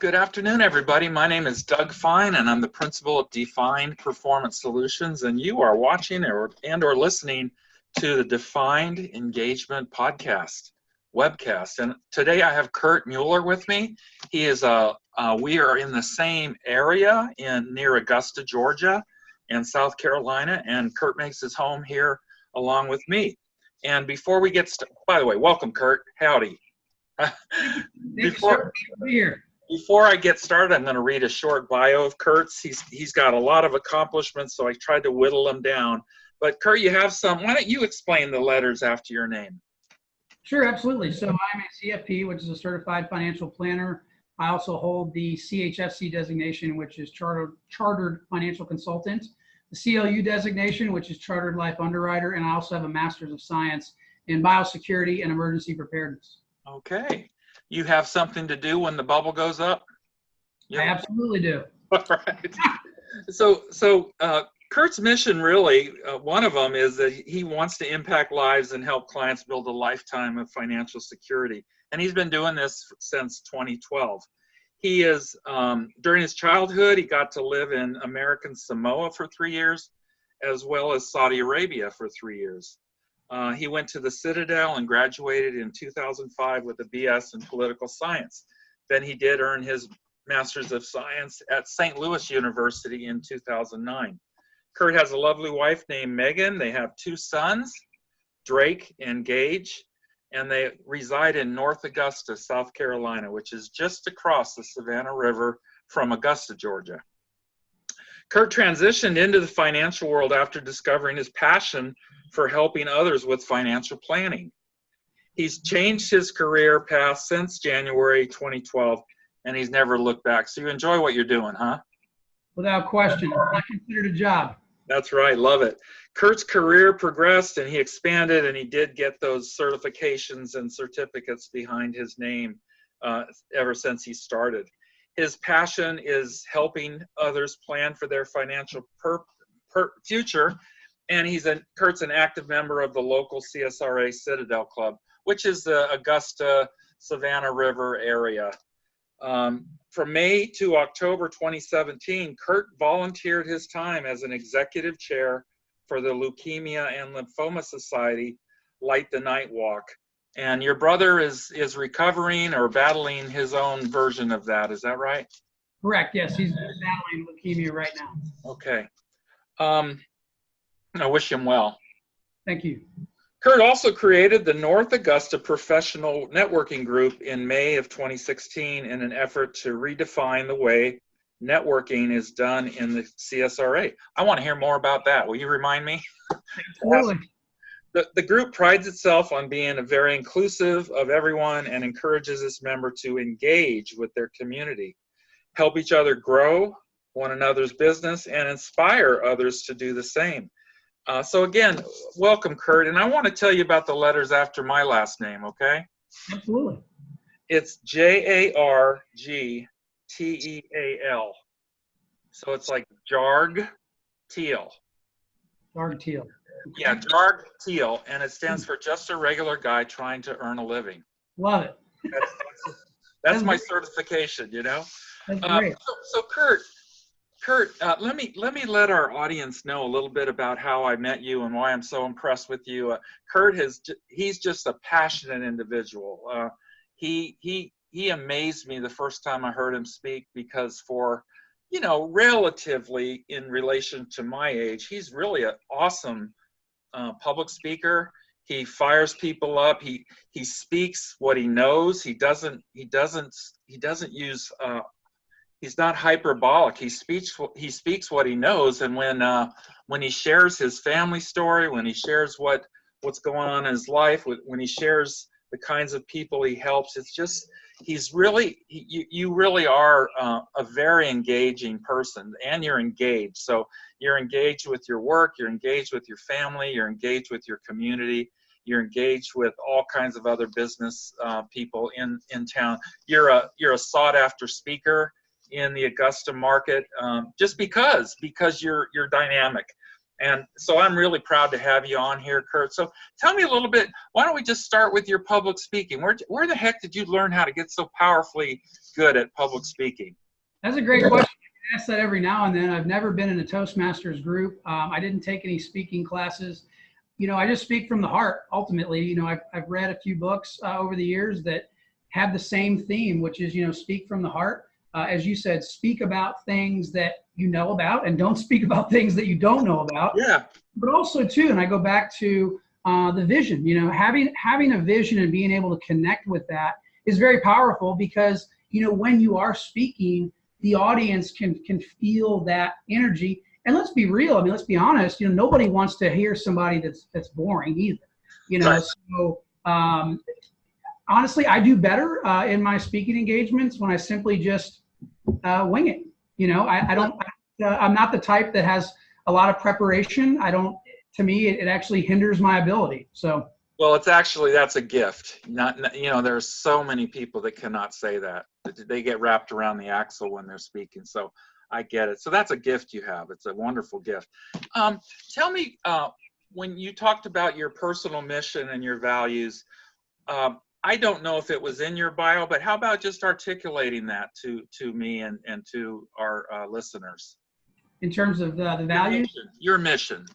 Good afternoon, everybody. My name is D.FINED, and I'm the principal of D.FINED Performance Solutions, and you are watching or listening to the D.FINED Engagement Podcast, Webcast. And today I have Kurt Mueller with me. He is we are in the same area near Augusta, Georgia, and South Carolina, and Kurt makes his home here along with me. And before we get started, by the way, welcome, Kurt. Howdy. Before I get started, I'm going to read a short bio of Kurt's. He's got a lot of accomplishments, so I tried to whittle them down. But Kurt, you have some. Why don't you explain the letters after your name? Sure, absolutely. So I'm a CFP, which is a Certified Financial Planner. I also hold the CHFC designation, which is Chartered Financial Consultant, the CLU designation, which is Chartered Life Underwriter, and I also have a Master's of Science in Biosecurity and Emergency Preparedness. Okay. You have something to do when the bubble goes up? I absolutely do. All right. So Kurt's mission, really, one of them is that he wants to impact lives and help clients build a lifetime of financial security. And he's been doing this since 2012. He is, during his childhood, he got to live in American Samoa for 3 years, as well as Saudi Arabia for 3 years. He went to the Citadel and graduated in 2005 with a BS in political science. Then he did earn his Master's of Science at St. Louis University in 2009. Kurt has a lovely wife named Megan. They have 2 sons, Drake and Gage, and they reside in North Augusta, South Carolina, which is just across the Savannah River from Augusta, Georgia. Kurt transitioned into the financial world after discovering his passion for helping others with financial planning. He's changed his career path since January 2012, and he's never looked back. So you enjoy what you're doing, huh? Without question. I consider it a job. That's right. Love it. Kurt's career progressed, and he expanded, and he did get those certifications and certificates behind his name ever since he started. His passion is helping others plan for their financial future, and Kurt's an active member of the local CSRA Citadel Club, which is the Augusta, Savannah River area. From May to October 2017, Kurt volunteered his time as an executive chair for the Leukemia and Lymphoma Society Light the Night Walk. And your brother is recovering or battling his own version of that. Is that right? Correct. Yes, he's battling leukemia right now. Okay. I wish him well. Thank you. Kurt also created the North Augusta Professional Networking Group in May of 2016 in an effort to redefine the way networking is done in the CSRA. I want to hear more about that. Will you remind me? Absolutely. The group prides itself on being very inclusive of everyone and encourages its member to engage with their community, help each other grow one another's business, and inspire others to do the same. So again, welcome, Kurt. And I want to tell you about the letters after my last name, okay? Absolutely. It's Jargteal. So it's like Jargteal. Jargteal. Yeah, Jargteal, and it stands for just a regular guy trying to earn a living. Love it. That's my certification, you know. That's great. So Kurt, let me let our audience know a little bit about how I met you and why I'm so impressed with you. Kurt he's just a passionate individual. He amazed me the first time I heard him speak because relatively in relation to my age, he's really an awesome public speaker. He fires people up. He speaks what he knows. He doesn't use. He's not hyperbolic. He speaks what he knows. And when he shares his family story, when he shares what's going on in his life, when he shares the kinds of people he helps, it's just you really are a very engaging person, and you're engaged. So you're engaged with your work, you're engaged with your family, you're engaged with your community, you're engaged with all kinds of other business people in town. You're a sought after speaker in the Augusta market, just because you're dynamic. And so I'm really proud to have you on here, Kurt. So tell me a little bit, why don't we just start with your public speaking? Where the heck did you learn how to get so powerfully good at public speaking? That's a great question. I ask that every now and then. I've never been in a Toastmasters group. I didn't take any speaking classes. I just speak from the heart, ultimately. I've read a few books over the years that have the same theme, which is, speak from the heart. As you said, speak about things that you know about, and don't speak about things that you don't know about. Yeah. But also too, and I go back to the vision. Having a vision and being able to connect with that is very powerful, because when you are speaking, the audience can feel that energy. And let's be real. Let's be honest. Nobody wants to hear somebody that's boring either. Right. So honestly, I do better in my speaking engagements when I simply just wing it. I'm not the type that has a lot of preparation. To me, it actually hinders my ability. So. Well, that's a gift. There's so many people that cannot say that. They get wrapped around the axle when they're speaking. So I get it. So that's a gift you have. It's a wonderful gift. Tell me, when you talked about your personal mission and your values, I don't know if it was in your bio, but how about just articulating that to me and to our listeners? In terms of the values? Your mission.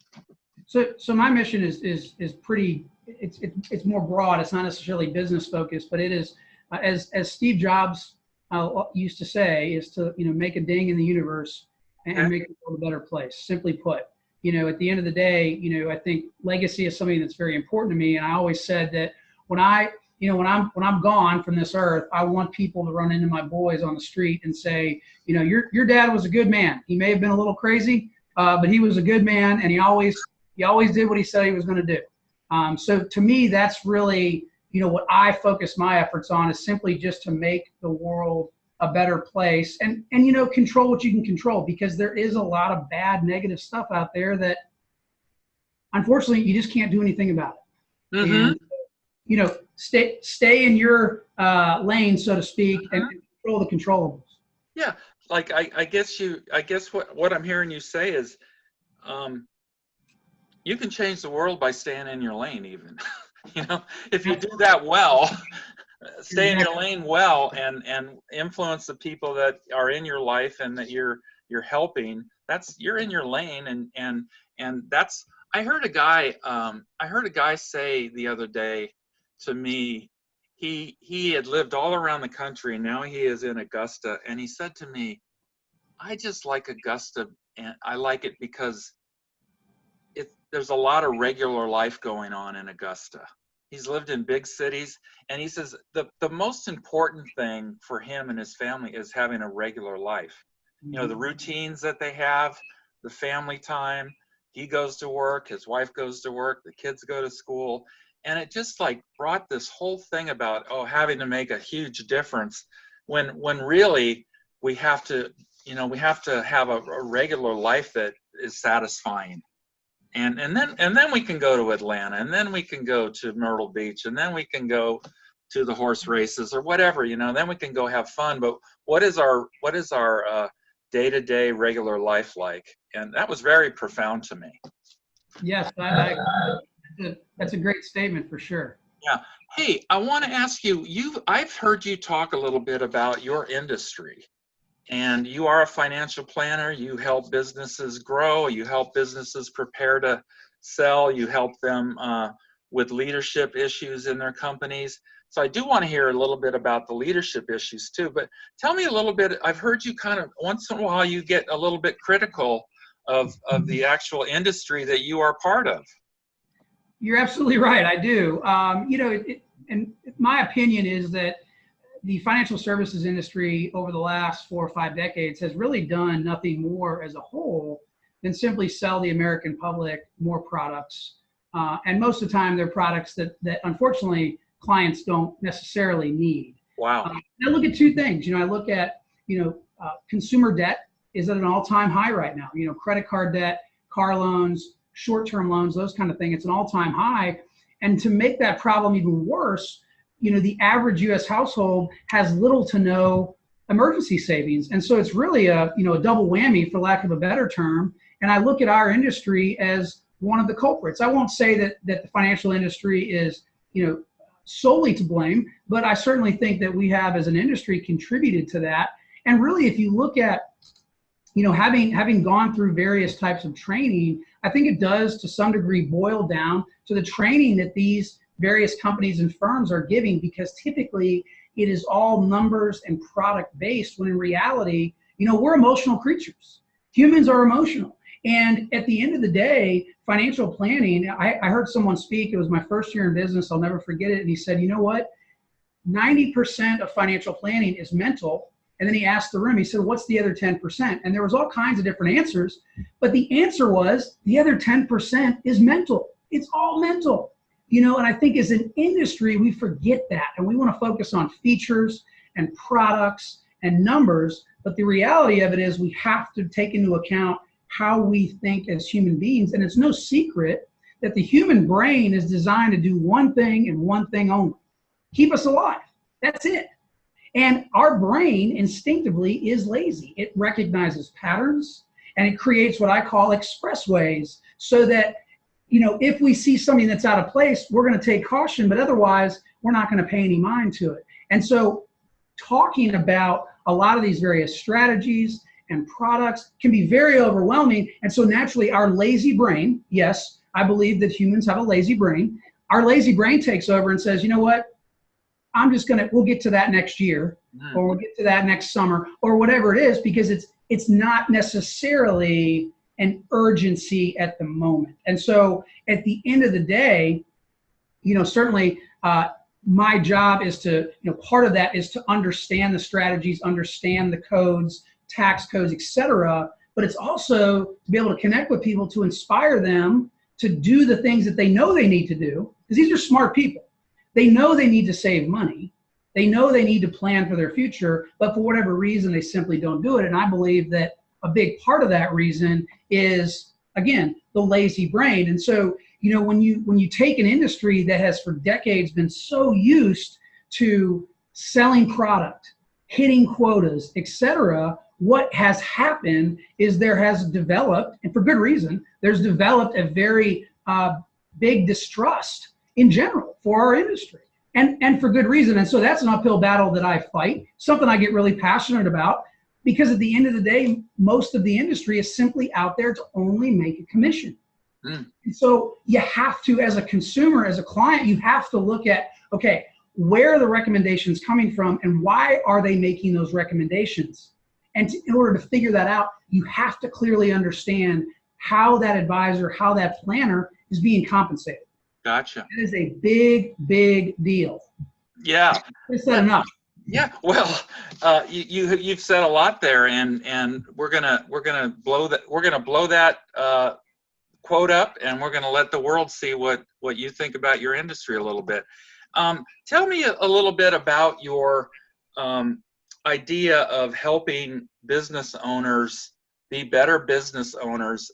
So my mission is pretty, it's more broad. It's not necessarily business focused, but it is, as Steve Jobs used to say, is to, make a ding in the universe and make the world a better place. Simply put, at the end of the day, I think legacy is something that's very important to me. And I always said that when I'm gone from this earth, I want people to run into my boys on the street and say, your dad was a good man. He may have been a little crazy, but he was a good man, and he always did what he said he was going to do. So to me, that's really, what I focus my efforts on, is simply just to make the world a better place, and control what you can control, because there is a lot of bad, negative stuff out there that, unfortunately, you just can't do anything about it. Mm-hmm. And, stay in your lane, so to speak, and control the controllables. Yeah. Like, I guess what I'm hearing you say is, you can change the world by staying in your lane, even. If you do that well, stay in your lane well, and influence the people that are in your life and that you're helping. You're in your lane, and that's. I heard a guy say the other day to me, he had lived all around the country, and now he is in Augusta, and he said to me, I just like Augusta, and I like it because there's a lot of regular life going on in Augusta. He's lived in big cities, and he says the most important thing for him and his family is having a regular life. The routines that they have, the family time. He goes to work, his wife goes to work, the kids go to school, and it just brought this whole thing about having to make a huge difference when really we have to have a regular life that is satisfying. And then we can go to Atlanta, and then we can go to Myrtle Beach, and then we can go to the horse races or whatever, then we can go have fun. But what is our day-to-day regular life like? And that was very profound to me. Yes, that's a great statement for sure. Yeah. Hey, I want to ask you, I've heard you talk a little bit about your industry. And you are a financial planner. You help businesses grow. You help businesses prepare to sell. You help them with leadership issues in their companies. So I do want to hear a little bit about the leadership issues too. But tell me a little bit. I've heard you kind of once in a while you get a little bit critical of the actual industry that you are part of. You're absolutely right. I do. And my opinion is that the financial services industry over the last 4 or 5 decades has really done nothing more as a whole than simply sell the American public more products. And most of the time, they're products that unfortunately clients don't necessarily need. Wow. I look at two things. I look at, consumer debt is at an all-time high right now. Credit card debt, car loans, short-term loans, those kind of things. It's an all-time high. And to make that problem even worse, the average U.S. household has little to no emergency savings. And so it's really a double whammy, for lack of a better term. And I look at our industry as one of the culprits. I won't say that the financial industry is, solely to blame, but I certainly think that we have, as an industry, contributed to that. And really, if you look at, having gone through various types of training, I think it does to some degree boil down to the training that these various companies and firms are giving, because typically it is all numbers and product based, when in reality, we're emotional creatures. Humans are emotional. And at the end of the day, financial planning, I heard someone speak, it was my first year in business, I'll never forget it. And he said, you know what? 90% of financial planning is mental. And then he asked the room, he said, what's the other 10%? And there was all kinds of different answers. But the answer was the other 10% is mental. It's all mental. And I think as an industry, we forget that. And we want to focus on features and products and numbers. But the reality of it is we have to take into account how we think as human beings. And it's no secret that the human brain is designed to do one thing and one thing only: keep us alive. That's it. And our brain instinctively is lazy. It recognizes patterns and it creates what I call expressways, so that, if we see something that's out of place, we're going to take caution, but otherwise we're not going to pay any mind to it. And so talking about a lot of these various strategies and products can be very overwhelming. And so naturally our lazy brain, yes, I believe that humans have a lazy brain. Our lazy brain takes over and says, you know what? we'll get to that next year, or we'll get to that next summer, or whatever it is, because it's not necessarily an urgency at the moment. And so at the end of the day, certainly my job is to, part of that is to understand the strategies, understand the codes, tax codes, etc. But it's also to be able to connect with people, to inspire them to do the things that they know they need to do, because these are smart people. They know they need to save money. They know they need to plan for their future, but for whatever reason, they simply don't do it. And I believe that a big part of that reason is, again, the lazy brain. And so, when you take an industry that has for decades been so used to selling product, hitting quotas, etc., what has happened is there has developed, and for good reason, there's developed a very big distrust in general for our industry, and for good reason. And so that's an uphill battle that I fight, something I get really passionate about, because at the end of the day, most of the industry is simply out there to only make a commission. And so you have to, as a consumer, as a client, you have to look at, okay, where are the recommendations coming from and why are they making those recommendations? And in order to figure that out, you have to clearly understand how that advisor, how that planner is being compensated. Gotcha. It is a big, big deal. Yeah. Is that enough? Yeah. Well, you've said a lot there, and we're gonna blow that quote up, and we're gonna let the world see what you think about your industry a little bit. Tell me a little bit about your idea of helping business owners be better business owners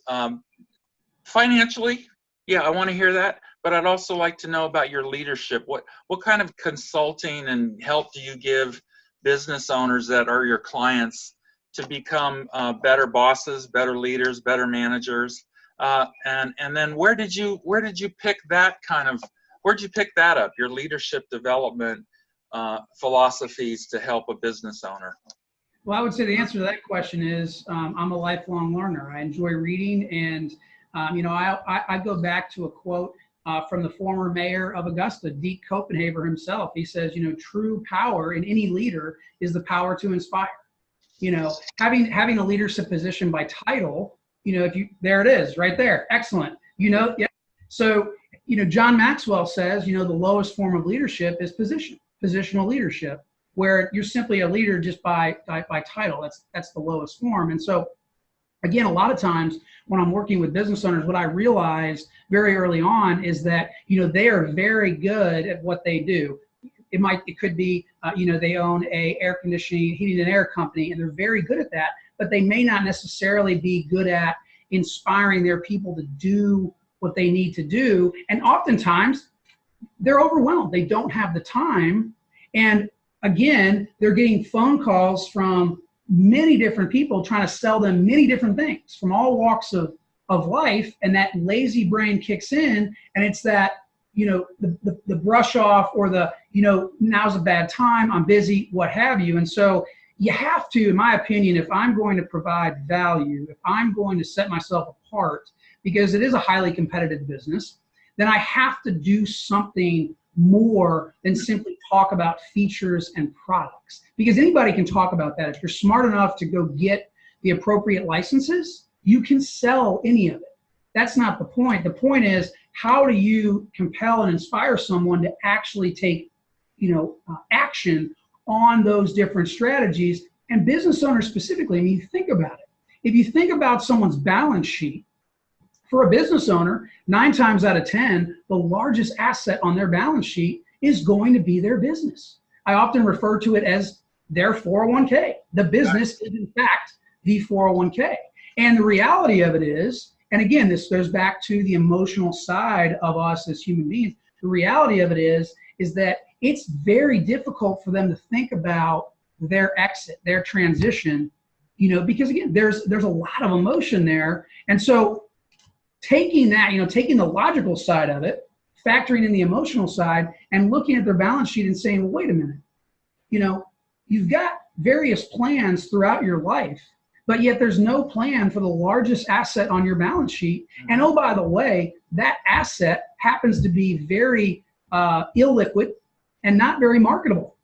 financially. Yeah, I want to hear that. But I'd also like to know about your leadership. What kind of consulting and help do you give business owners that are your clients to become better bosses, better leaders, better managers? And then where did you pick that where'd you pick that up, your leadership development philosophies to help a business owner? Well, I would say the answer to that question is I'm a lifelong learner. I enjoy reading, and I go back to a quote from the former mayor of Augusta, Deke Copenhaver himself. He says, true power in any leader is the power to inspire. Having a leadership position by title, there it is right there. Excellent. Yeah. So, John Maxwell says, the lowest form of leadership is positional leadership, where you're simply a leader just by title. That's the lowest form. And so, again, a lot of times when I'm working with business owners, what I realized very early on is that, they are very good at what they do. It could be, they own a air conditioning, heating and air company, and they're very good at that, but they may not necessarily be good at inspiring their people to do what they need to do. And oftentimes they're overwhelmed. They don't have the time. And again, they're getting phone calls from, many different people trying to sell them many different things from all walks of life, and that lazy brain kicks in, and it's that, the brush off, or the, now's a bad time, I'm busy, what have you. And so you have to, in my opinion, if I'm going to provide value, if I'm going to set myself apart, because it is a highly competitive business, then I have to do something more than simply talk about features and products. Because anybody can talk about that. If you're smart enough to go get the appropriate licenses, you can sell any of it. That's not the point. The point is, how do you compel and inspire someone to actually take, action on those different strategies? And business owners specifically, I mean, think about it. If you think about someone's balance sheet, for a business owner, 9 times out of 10, the largest asset on their balance sheet is going to be their business. I often refer to it as their 401k. The business is, in fact, the 401k. And the reality of it is, and again, this goes back to the emotional side of us as human beings, the reality of it is that it's very difficult for them to think about their exit, their transition, because again, there's a lot of emotion there. And so taking that, taking the logical side of it, factoring in the emotional side, and looking at their balance sheet and saying, well, wait a minute, you've got various plans throughout your life, but yet there's no plan for the largest asset on your balance sheet. And oh, by the way, that asset happens to be very illiquid and not very marketable.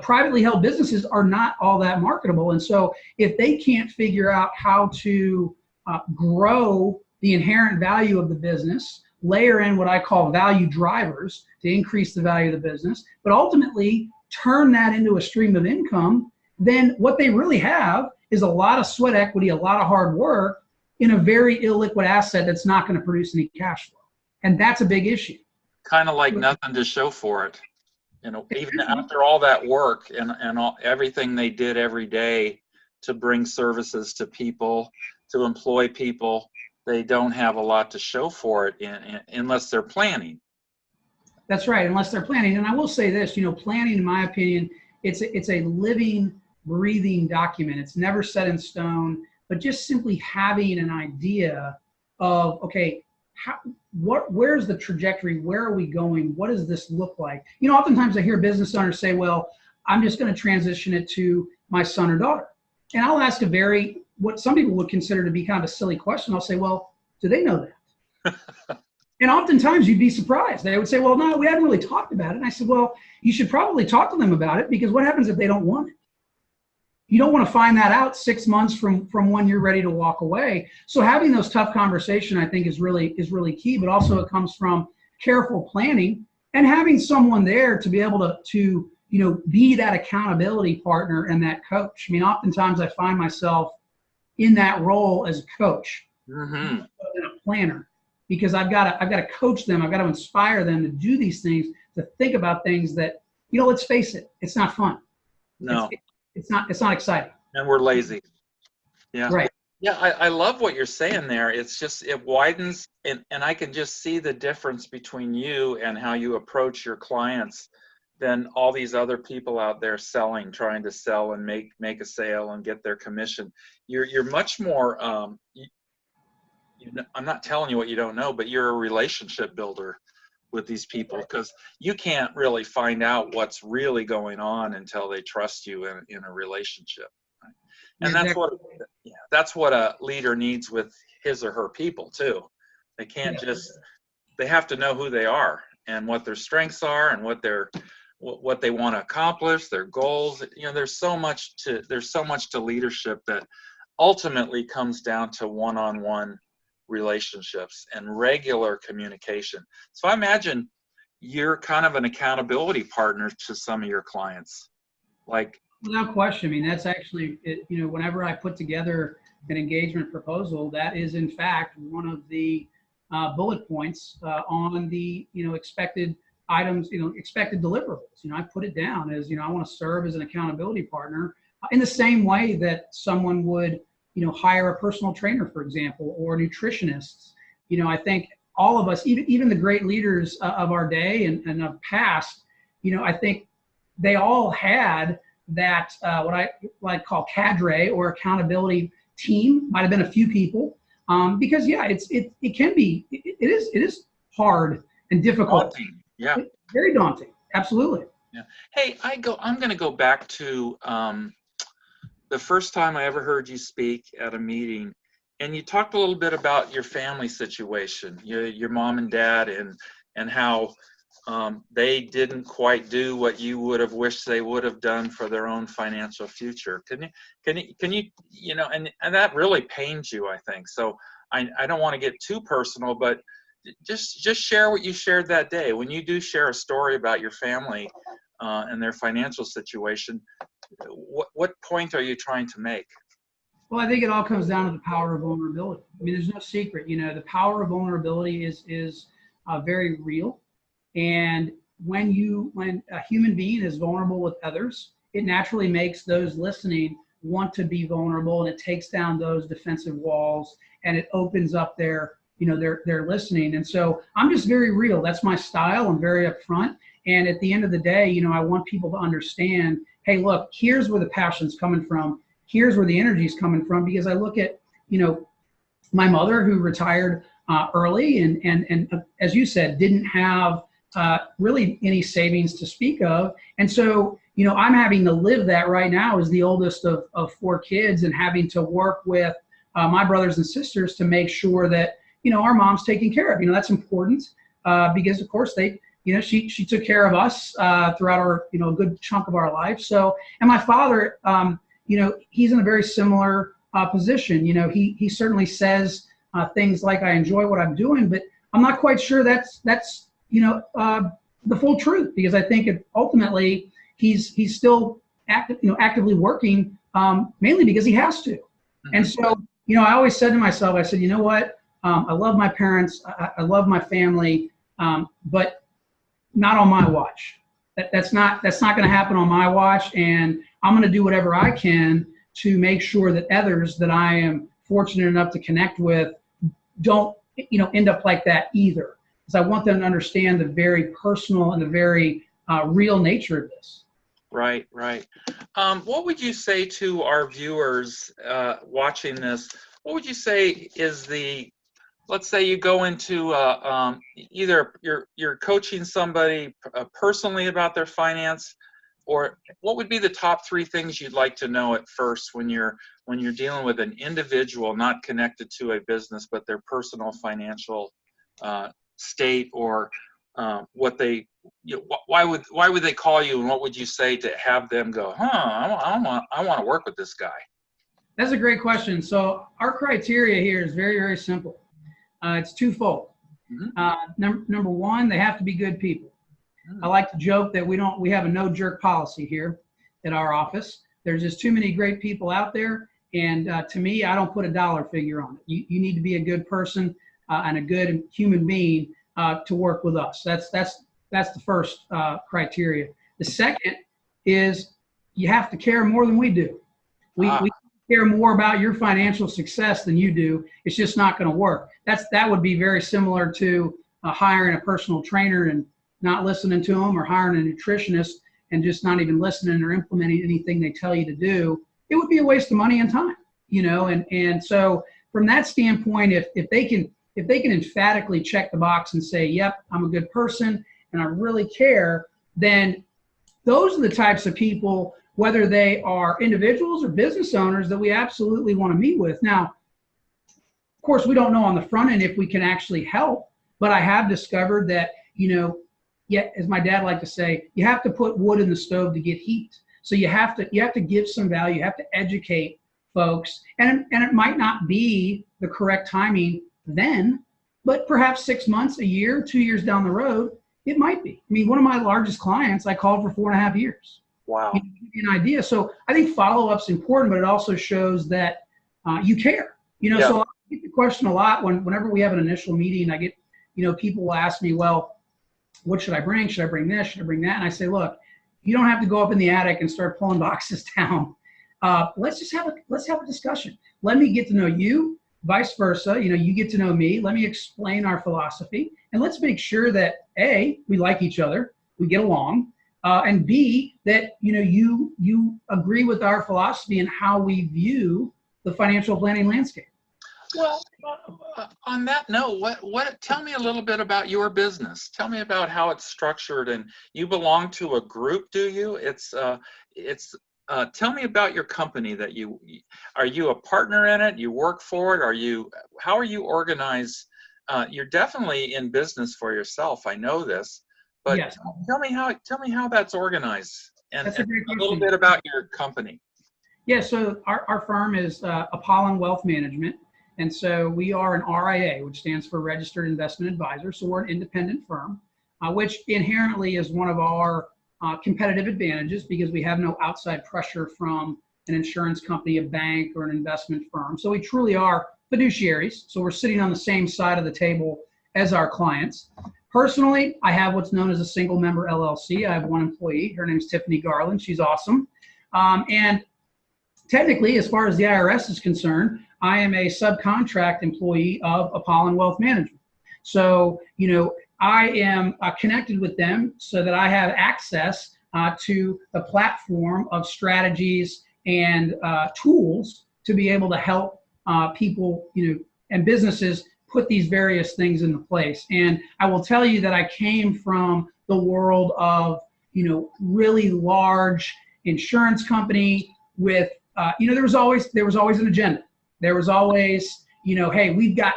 Privately held businesses are not all that marketable. And so if they can't figure out how to grow the inherent value of the business, layer in what I call value drivers to increase the value of the business, but ultimately turn that into a stream of income, then what they really have is a lot of sweat equity, a lot of hard work in a very illiquid asset that's not going to produce any cash flow. And that's a big issue. Kind of like nothing to show for it. Even after all that work and everything they did every day to bring services to people, to employ people, they don't have a lot to show for it unless they're planning. That's right, unless they're planning. And I will say this, planning, in my opinion, it's a living, breathing document. It's never set in stone, but just simply having an idea of, okay, where's the trajectory? Where are we going? What does this look like? Oftentimes I hear business owners say, well, I'm just going to transition it to my son or daughter. And I'll ask what some people would consider to be kind of a silly question. I'll say, well, do they know that? And oftentimes you'd be surprised. They would say, well, no, we hadn't really talked about it. And I said, well, you should probably talk to them about it, because what happens if they don't want it? You don't want to find that out 6 months from when you're ready to walk away. So having those tough conversations, I think, is really key, but also it comes from careful planning and having someone there to be able to be that accountability partner and that coach. I mean, oftentimes I find myself in that role as a coach and a planner, because I've got to coach them. I've got to inspire them to do these things, to think about things that, let's face it, it's not fun. No, it's not exciting. And we're lazy. Yeah. Right. Yeah, I love what you're saying there. It's just, it widens, and I can just see the difference between you and how you approach your clients than all these other people out there trying to sell and make a sale and get their commission. You're much more, I'm not telling you what you don't know, but you're a relationship builder with these people, because you can't really find out what's really going on until they trust you in a relationship. Right? And that's what a leader needs with his or her people too. They can't they have to know who they are and what their strengths are and what they want to accomplish, their goals. There's so much to leadership that ultimately comes down to one-on-one relationships and regular communication. So I imagine you're kind of an accountability partner to some of your clients. Without question. I mean, that's actually, whenever I put together an engagement proposal, that is in fact one of the bullet points on the, expected items, expected deliverables. I put it down as, I want to serve as an accountability partner in the same way that someone would, hire a personal trainer, for example, or nutritionists. I think all of us, even the great leaders of our day and of past, I think they all had what I like call cadre or accountability team. Might have been a few people, because yeah, it can be, it is hard and difficult. Daunting. Yeah. Very daunting. Absolutely. Yeah. Hey, I'm going to go back to the first time I ever heard you speak at a meeting, and you talked a little bit about your family situation, your mom and dad, and how they didn't quite do what you would have wished they would have done for their own financial future. Can you, and that really pains you, I think. So I don't want to get too personal, but just share what you shared that day. When you do share a story about your family and their financial situation, what point are you trying to make? Well, I think it all comes down to the power of vulnerability. I mean, there's no secret. The power of vulnerability is very real. And when a human being is vulnerable with others, it naturally makes those listening want to be vulnerable, and it takes down those defensive walls, and it opens up their listening. And so I'm just very real. That's my style. I'm very upfront. And at the end of the day, I want people to understand, hey, look, here's where the passion's coming from. Here's where the energy is coming from. Because I look at, my mother, who retired early and as you said, didn't have really any savings to speak of. And so, I'm having to live that right now as the oldest of 4 kids, and having to work with my brothers and sisters to make sure that, our mom's taken care of. That's important because, of course, she took care of us throughout our, a good chunk of our life. So, and my father, he's in a very similar position. He certainly says things like, I enjoy what I'm doing, but I'm not quite sure that's the full truth, because I think ultimately he's still actively working, mainly because he has to. Mm-hmm. And so, I always said to myself, I said, you know what? I love my parents. I love my family, but not on my watch. That's not going to happen on my watch. And I'm going to do whatever I can to make sure that others that I am fortunate enough to connect with don't, end up like that either. Because I want them to understand the very personal and the very real nature of this. Right. What would you say to our viewers watching this? What would you say is let's say you go into either you're coaching somebody personally about their finance, or what would be the top 3 things you'd like to know at first when you're dealing with an individual not connected to a business, but their personal financial state, or what they, why would they call you, and what would you say to have them go, I want to work with this guy? That's a great question. So our criteria here is very, very simple. It's twofold. Mm-hmm. Number one, they have to be good people. Mm-hmm. I like to joke that we have a no jerk policy here at our office. There's just too many great people out there. And to me, I don't put a dollar figure on it. You need to be a good person and a good human being to work with us. That's the first criteria. The second is you have to care more than we do. We care more about your financial success than you do. It's just not going to work. That would be very similar to hiring a personal trainer and not listening to them, or hiring a nutritionist and just not even listening or implementing anything they tell you to do. It would be a waste of money and time, and so from that standpoint, if they can emphatically check the box and say, yep, I'm a good person and I really care, then those are the types of people, whether they are individuals or business owners, that we absolutely want to meet with. Now, of course, we don't know on the front end if we can actually help, but I have discovered that, as my dad liked to say, you have to put wood in the stove to get heat. So you have to give some value, you have to educate folks, and it might not be the correct timing then, but perhaps 6 months, a year, 2 years down the road, it might be. I mean, one of my largest clients, I called for 4.5 years. Wow. To give you an idea. So I think follow-up's important, but it also shows that you care. Yeah. So I get the question a lot whenever we have an initial meeting. I get, people will ask me, well, what should I bring? Should I bring this? Should I bring that? And I say, look, you don't have to go up in the attic and start pulling boxes down. Let's have a discussion. Let me get to know you, vice versa. You get to know me. Let me explain our philosophy, and let's make sure that A, we like each other, we get along, and B, that you agree with our philosophy and how we view the financial planning landscape. Well, on that note, what? Tell me a little bit about your business. Tell me about how it's structured. And you belong to a group, do you? Tell me about your company. Are you a partner in it? You work for it? How are you organized? You're definitely in business for yourself. I know this, but Yes. tell me how that's organized, and That's a great a little question. bit about your company. Yeah, so our firm is Appolon Wealth Management. And so we are an RIA, which stands for Registered Investment Advisor. So we're an independent firm, which inherently is one of our competitive advantages because we have no outside pressure from an insurance company, a bank, or an investment firm. So we truly are fiduciaries. So we're sitting on the same side of the table as our clients. Personally, I have what's known as a single member LLC. I have one employee. Her name is Tiffany Garland. She's awesome. And technically, as far as the IRS is concerned, I am a subcontract employee of Appolon Wealth Management. So, I am connected with them so that I have access to the platform of strategies and tools to be able to help people, and businesses put these various things into place. And I will tell you that I came from the world of, really large insurance company with, there was always an agenda. There was always, hey, we've got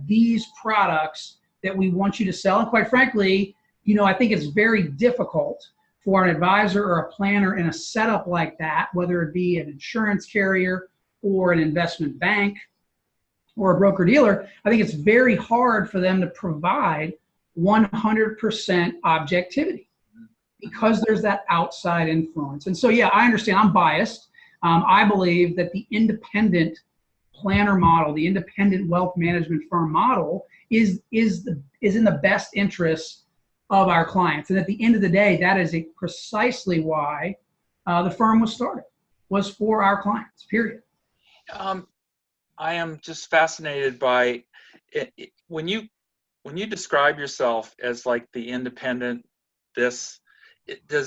these products that we want you to sell. And quite frankly, I think it's very difficult for an advisor or a planner in a setup like that, whether it be an insurance carrier or an investment bank or a broker dealer. I think it's very hard for them to provide 100% objectivity because there's that outside influence. And so, yeah, I understand. I'm biased. I believe that the independent planner model, the independent wealth management firm model is in the best interest of our clients. And at the end of the day, that is precisely why the firm was started, was for our clients, period. I am just fascinated by it. When you describe yourself as like the independent, does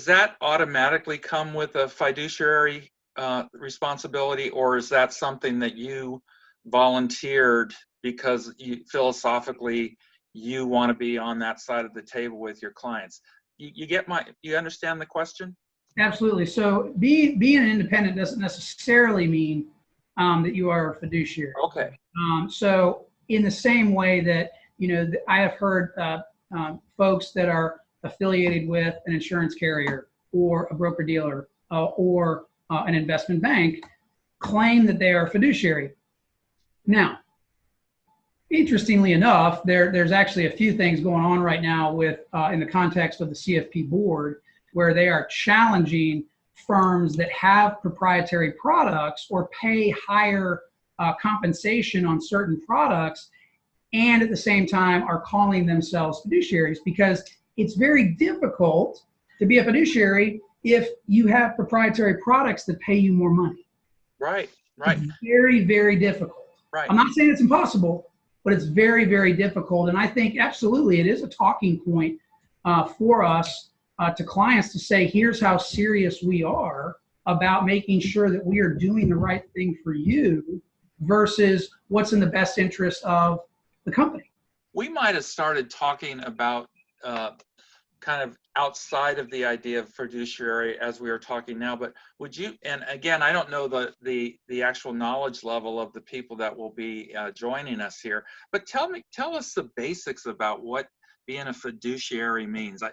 that automatically come with a fiduciary responsibility, or is that something that you volunteered because philosophically you want to be on that side of the table with your clients? You understand the question? Absolutely. So being an independent doesn't necessarily mean that you are a fiduciary. Okay. So in the same way that, I have heard folks that are affiliated with an insurance carrier or a broker dealer or an investment bank claim that they are a fiduciary. Now, interestingly enough, there's actually a few things going on right now with in the context of the CFP board where they are challenging firms that have proprietary products or pay higher compensation on certain products and at the same time are calling themselves fiduciaries, because it's very difficult to be a fiduciary if you have proprietary products that pay you more money. Right. It's very, very difficult. Right. I'm not saying it's impossible, but it's very, very difficult. And I think absolutely it is a talking point for us to clients to say, here's how serious we are about making sure that we are doing the right thing for you versus what's in the best interest of the company. We might have started talking about kind of outside of the idea of fiduciary as we are talking now, but would you, and again, I don't know the actual knowledge level of the people that will be joining us here, but tell us the basics about what being a fiduciary means.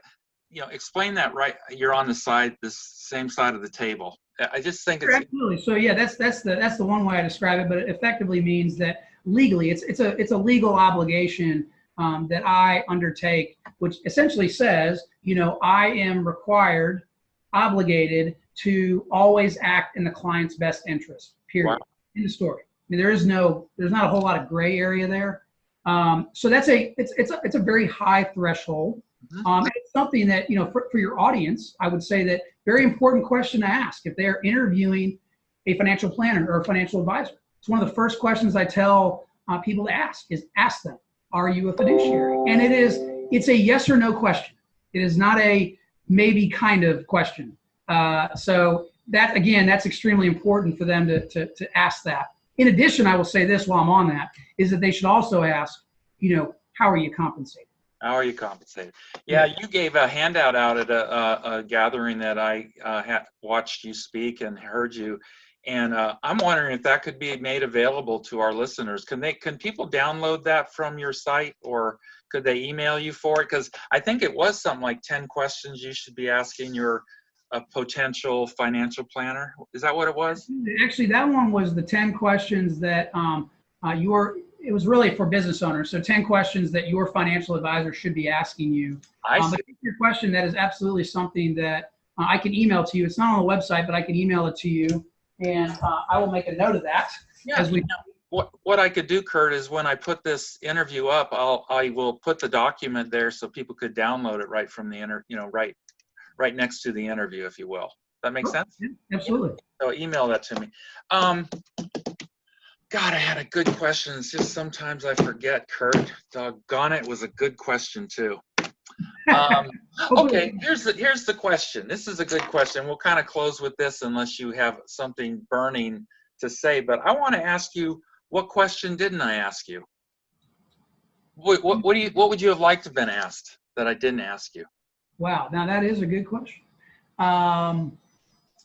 Explain that. Right, you're on this same side of the table. I just think it's absolutely. So yeah, that's the one way I describe it, but it effectively means that legally it's a legal obligation that I undertake, which essentially says, I am required, obligated to always act in the client's best interest, period. Wow. In the story. I mean, there's not a whole lot of gray area there. So it's a very high threshold. And it's something that, for your audience, I would say that very important question to ask if they're interviewing a financial planner or a financial advisor. It's one of the first questions I tell people to ask them, are you a fiduciary? And it's a yes or no question. It is not a, maybe kind of question. So that, again, that's extremely important for them to ask that. In addition, I will say this while I'm on that, is that they should also ask, how are you compensated? How are you compensated? Yeah, you gave a handout out at a gathering that I watched you speak and heard you, and I'm wondering if that could be made available to our listeners. Can people download that from your site, or could they email you for it? Because I think it was something like 10 questions you should be asking your potential financial planner. Is that what it was? Actually, that one was the 10 questions that it was really for business owners. So 10 questions that your financial advisor should be asking you. I see. But your question, that is absolutely something that I can email to you. It's not on the website, but I can email it to you, and I will make a note of that. Yeah. What I could do, Kurt, is when I put this interview up, I will put the document there so people could download it right from the right next to the interview, if you will. That makes sense? Yeah, absolutely. So email that to me. God, I had a good question. It's just sometimes I forget, Kurt. Doggone it, was a good question too. Okay, here's the question. This is a good question. We'll kind of close with this unless you have something burning to say. But I want to ask you, what question didn't I ask you? What would you have liked to have been asked that I didn't ask you? Wow, now that is a good question.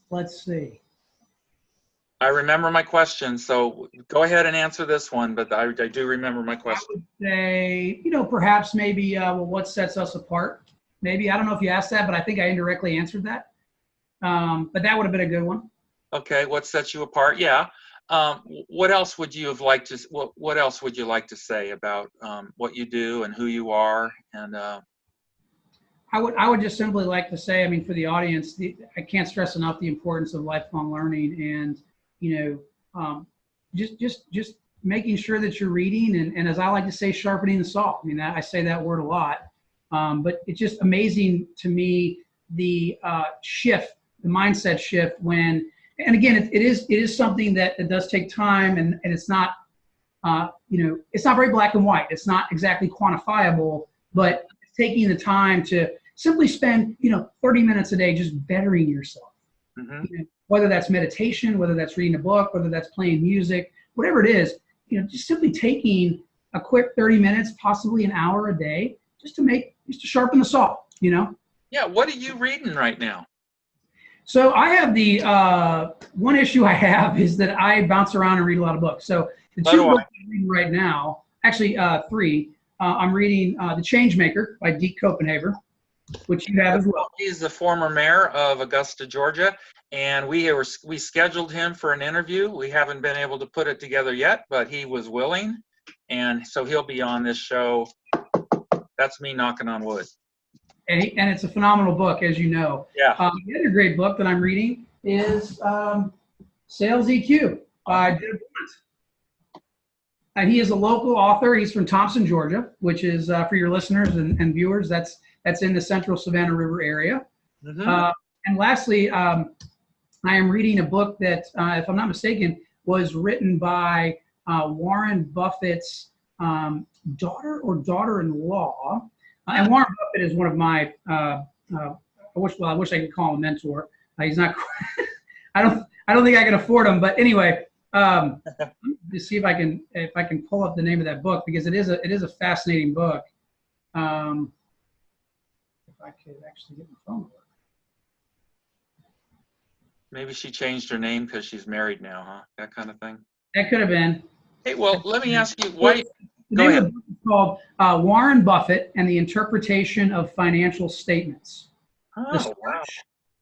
Let's see. I remember my question, so go ahead and answer this one, but I do remember my question. I would say, perhaps maybe, what sets us apart? Maybe, I don't know if you asked that, but I think I indirectly answered that. But that would have been a good one. Okay, what sets you apart? Yeah. What else would you have liked to? What else would you like to say about what you do and who you are? And I would just simply like to say, for the audience, I can't stress enough the importance of lifelong learning, and just making sure that you're reading, and as I like to say, sharpening the saw. I say that word a lot, but it's just amazing to me the mindset shift when. And again, it is something that does take time, and it's not, it's not very black and white. It's not exactly quantifiable, but taking the time to simply spend, 30 minutes a day just bettering yourself. Mm-hmm. Whether that's meditation, whether that's reading a book, whether that's playing music, whatever it is, just simply taking a quick 30 minutes, possibly an hour a day, just to sharpen the saw, Yeah. What are you reading right now? So I have the one issue I have is that I bounce around and read a lot of books. So the two books I'm reading right now, actually three, I'm reading The Changemaker by D. Copenhaver, which you have as well. He's the former mayor of Augusta, Georgia, and we scheduled him for an interview. We haven't been able to put it together yet, but he was willing, and so he'll be on this show. That's me knocking on wood. And it's a phenomenal book, as you know. Yeah. The other great book that I'm reading is Sales EQ by Buffett. And he is a local author. He's from Thompson, Georgia, which is, for your listeners and viewers, that's in the central Savannah River area. Mm-hmm. And lastly, I am reading a book that, if I'm not mistaken, was written by Warren Buffett's daughter or daughter-in-law. And Warren Buffett is one of my, I wish I could call him a mentor. He's not. I don't think I can afford him. But anyway, to see if I can pull up the name of that book, because it is a fascinating book. If I could actually get my phone work. Maybe she changed her name because she's married now, huh? That kind of thing. That could have been. Hey, well, let me ask you, why? The name of the book is called Warren Buffett and the Interpretation of Financial Statements. Oh, the search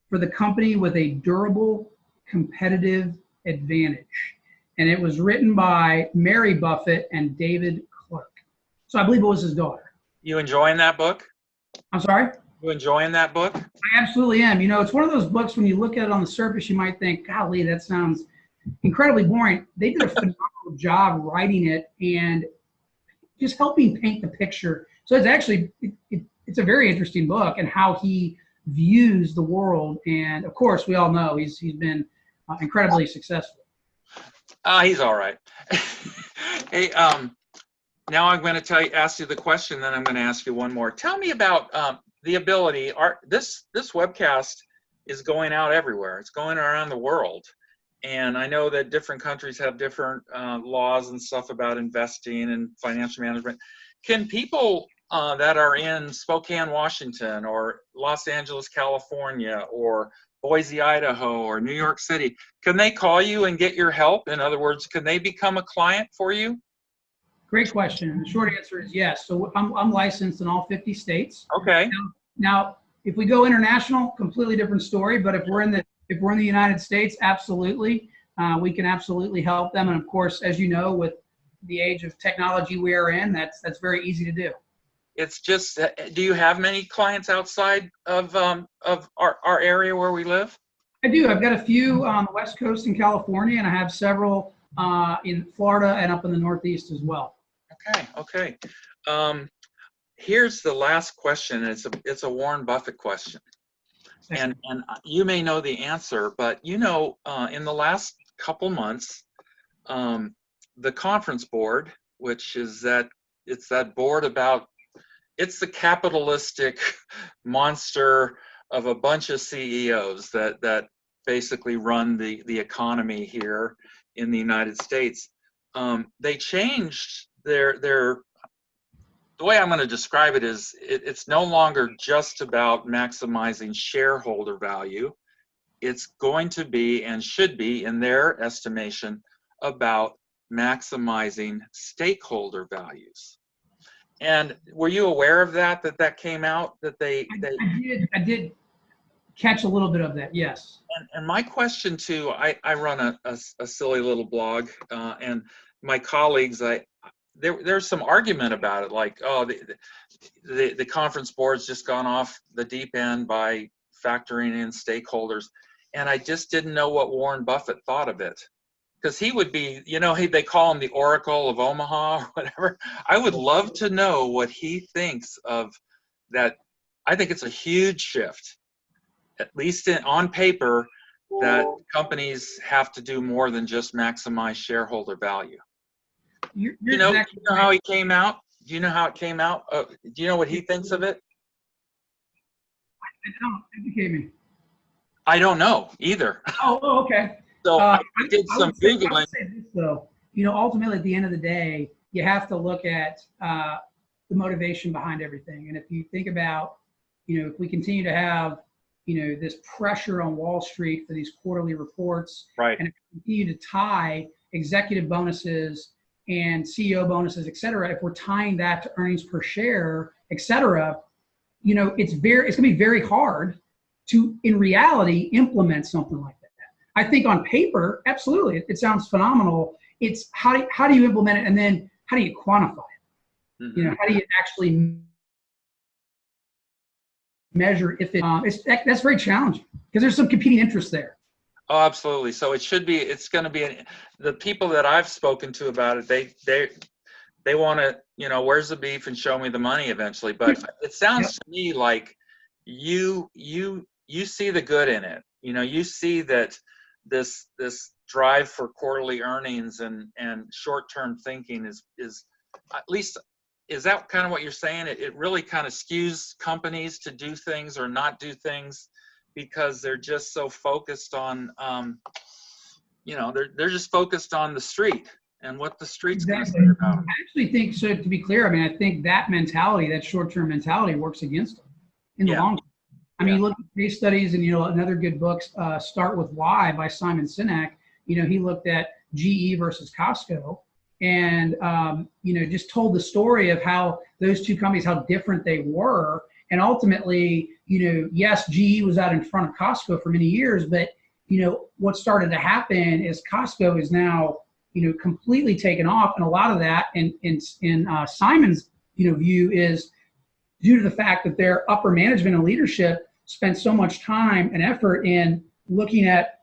for the company with a durable competitive advantage. And it was written by Mary Buffett and David Clark. So I believe it was his daughter. You enjoying that book? I'm sorry? You enjoying that book? I absolutely am. It's one of those books, when you look at it on the surface, you might think, golly, that sounds incredibly boring. They did a phenomenal job writing it and just helping paint the picture. So it's actually, it's a very interesting book, and how he views the world. And of course, we all know he's been incredibly successful. He's all right. Hey, now I'm going to ask you the question, then I'm going to ask you one more. Tell me about the ability, this webcast is going out everywhere. It's going around the world. And I know that different countries have different laws and stuff about investing and financial management. Can people that are in Spokane, Washington, or Los Angeles, California, or Boise, Idaho, or New York City, can they call you and get your help? In other words, can they become a client for you? Great question. The short answer is yes. So I'm licensed in all 50 states. Okay. Now, if we go international, completely different story. But if we're in the United States, absolutely, we can absolutely help them. And of course, as you know, with the age of technology we are in, that's very easy to do. It's just, do you have many clients outside of our area where we live? I do. I've got a few on the West Coast in California, and I have several in Florida and up in the Northeast as well. Okay. Here's the last question. It's a Warren Buffett question, and you may know the answer, but in the last couple months, the conference board, which is it's that board it's the capitalistic monster of a bunch of CEOs that basically run the economy here in the United States. They changed the way I'm going to describe it is it's no longer just about maximizing shareholder value. It's going to be and should be, in their estimation, about maximizing stakeholder values. And were you aware of that came out, that I did catch a little bit of that, yes. And my question too, I run a silly little blog, and my colleagues, there's some argument about it, like, oh, the conference board's just gone off the deep end by factoring in stakeholders, and I just didn't know what Warren Buffett thought of it, because he would be, they call him the Oracle of Omaha or whatever. I would love to know what he thinks of that. I think it's a huge shift, at least on paper, that companies have to do more than just maximize shareholder value. You're you know exactly right. how he came out? Do you know how it came out? Do you know what he thinks of it? I don't. Educate me. I don't know either. Oh, okay. So I did some Googling. I would say this, though. Ultimately, at the end of the day, you have to look at the motivation behind everything. And if you think about, if we continue to have, this pressure on Wall Street for these quarterly reports, right, and if we continue to tie executive bonuses and CEO bonuses, et cetera, if we're tying that to earnings per share, et cetera, it's going to be very hard to, in reality, implement something like that. I think on paper, absolutely, it sounds phenomenal. It's how do you implement it, and then how do you quantify it? Mm-hmm. How do you actually measure if that's very challenging, because there's some competing interests there. Oh, absolutely. So it's going to be the people that I've spoken to about it. They want to, where's the beef and show me the money eventually. But it sounds to me like you see the good in it. You see that this drive for quarterly earnings and short-term thinking is at least, is that kind of what you're saying? It really kind of skews companies to do things or not do things because they're just so focused on, they're just focused on the street and what the street's going to say about them. I actually think, so to be clear, I think that mentality, that short-term mentality, works against them in the long term. You look at case studies, and another good book, Start With Why by Simon Sinek. He looked at GE versus Costco, and just told the story of how those two companies, how different they were, and ultimately, yes, GE was out in front of Costco for many years, but what started to happen is Costco is now completely taken off, and a lot of that, in Simon's view, is due to the fact that their upper management and leadership spent so much time and effort in looking at,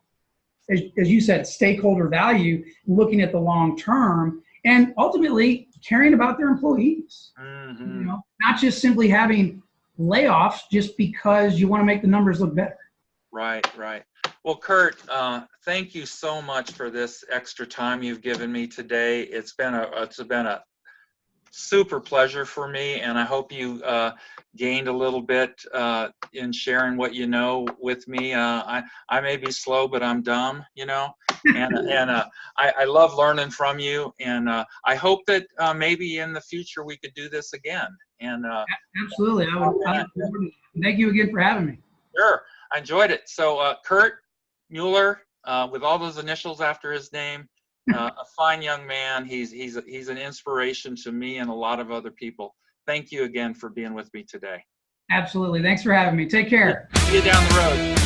as you said, stakeholder value, looking at the long term, and ultimately caring about their employees. Mm-hmm. Not just simply having layoffs just because you want to make the numbers look better. Right. Well, Kurt, thank you so much for this extra time you've given me today. It's been a super pleasure for me, and I hope you gained a little bit in sharing what you know with me. I may be slow, but I'm dumb, and I love learning from you, and I hope that maybe in the future we could do this again. And Absolutely. Thank you again for having me. sure, I enjoyed it. So Kurt Mueller, with all those initials after his name, a fine young man. He's an inspiration to me and a lot of other people. Thank you again for being with me today. Absolutely. Thanks for having me. Take care. See you down the road.